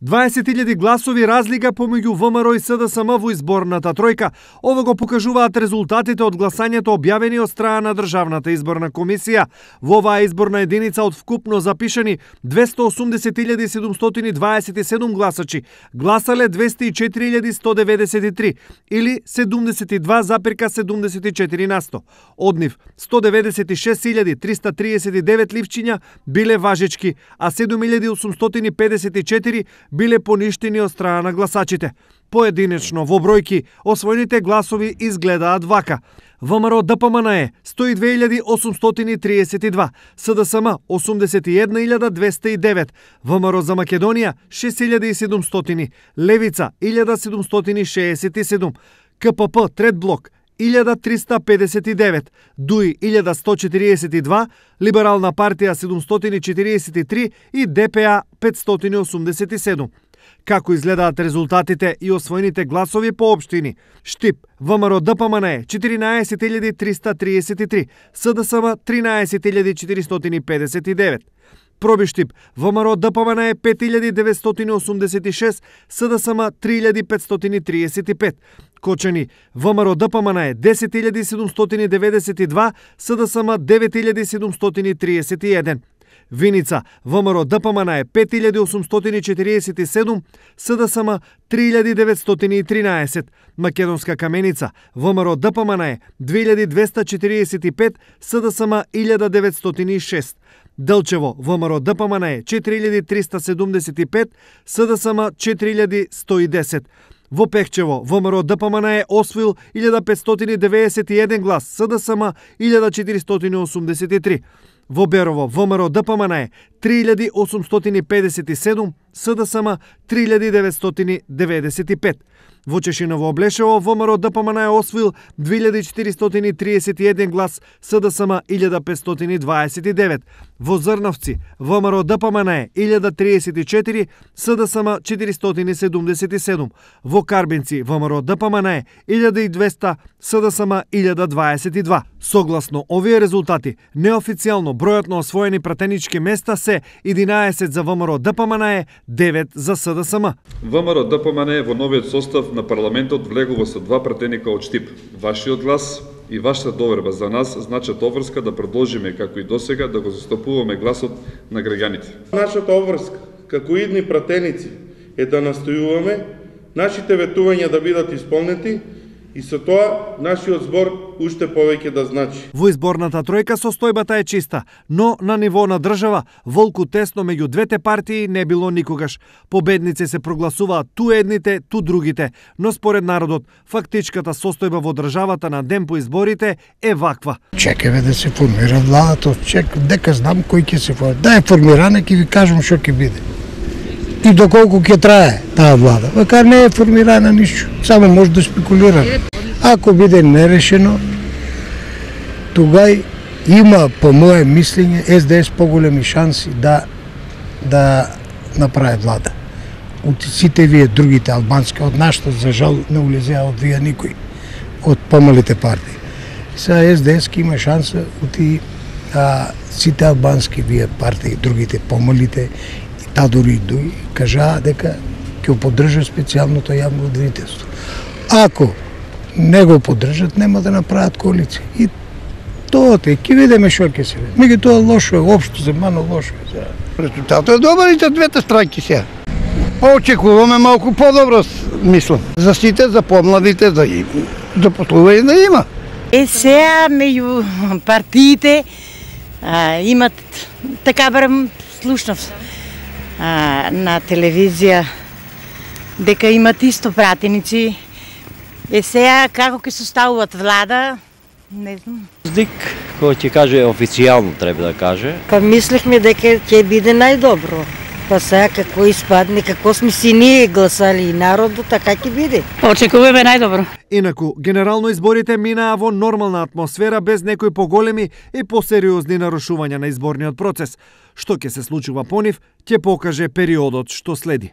20.000 гласови разлика помеѓу ВМРО и СДСМ во изборната тројка. Ово го покажуваат резултатите од гласањето објавени од страна на Државната изборна комисија. Во оваа изборна единица од вкупно запишани 280.727 гласачи, гласале 204.193 или 72,74%. Од нив 196.339 ливчиња биле важечки, а 7.854 биле поништени од страна на гласачите. Поединечно во бројки освоените гласови изгледаат вака: ВМРО ДПМНЕ 102.832, СДСМ 81.209, ВМРО за Македонија 6.700, Левица 1.767, КПП Трет блок 1359, ДУИ 1142, Либерална партија 743 и ДПА 587. Како изгледаат резултатите и освоените гласови по општини? Штип, ВМРО ДПМНЕ 14.333, СДСМ 13.459. Пробиштип, ВМРО ДПМНЕ 5.986, СДСМ 3.535. Кочани, ВМРО ДПМНЕ 10.792, СДСМ 9.731. Виница, ВМРО ДПМНЕ 5.847, СДСМ 3.913. Македонска Каменица, ВМРО ДПМНЕ 2.245, СДСМ 1.906. Делчево, ВМРО ДПМНЕ 4.375, СДСМ 4.110. Во Пехчево, ВМРО ДПМНЕ освоил 1.591 глас, СДСМ 1.483. Во Берово, ВМРО ДПМНЕ 3.857, СДСМ 3.995. Во Чешиново Облешево, ВМРО ДПМНЕ освоил 2.431 глас, СДСМ 1.529. Во Зрновци, ВМРО ДПМНЕ 1.034, СДСМ 477. Во Карбинци, ВМРО ДПМНЕ 1.200, СДСМ 1.022. Согласно овие резултати, неофицијално бројот на освоени пратенички места се 11 за ВМРО ДПМНЕ, 9 за СДСМ. ВМРО ДПМНЕ во новиот состав на парламентот влегува со 2 пратеника од Штип. Вашиот глас и вашата доверба за нас значат обврска да продолжиме како и досега да го застапуваме гласот на граѓаните. Нашата обврска како идни пратеници е да настојуваме нашите ветувања да бидат исполнети и со тоа нашиот збор уште повеќе да значи. Во изборната тројка состојбата е чиста, но на ниво на држава волку тесно меѓу двете партии не било никогаш. Победници се прогласуваат ту едните, ту другите, но според народот фактичката состојба во државата на ден по изборите е ваква. Чекаме да се формира владата, дека знам кој ќе се формира. Да е формирана, ќе ви кажам што ќе биде. И доколку ќе трае таа влада. Вака не е формирана ништо, само може да спекулираме. Ако биде нерешено, тогај има, по моје мислење, СДС поголеми шанси да направи влада. Од сите вие другите албански, од нашата, за жал, не улезеа од вие никој, од помалите партии. Сега СДС има шанса од сите албански вие партии, другите помалите, Тадори и Дуи, кажаа дека ќе го поддржа специјалното јавно одвинителство. Ако не го поддржат, нема да направат коалиција. И тоа е, ќе видиме што ќе се види. Меѓутоа лошо е, општо земано лошо е. Резултатот е добар и за двете странки сега. Очекуваме малку подобро, мислам. За сите, за помладите, за послување да има. Сега меѓу партиите имат, така барем слушнав на телевизија, дека имат исто пратеници. Сега како ќе составуваат влада, не знам. Здик, кој ќе каже официјално треба да каже. Па мислехме дека ќе биде најдобро. Па сега како испадне, како сме си ние гласали и народот, така ќе биде. Очекуваме најдобро. Инаку, генерално изборите минаа во нормална атмосфера без некои поголеми и посериозни нарушувања на изборниот процес. Што ќе се случува по нив, ќе покаже периодот што следи.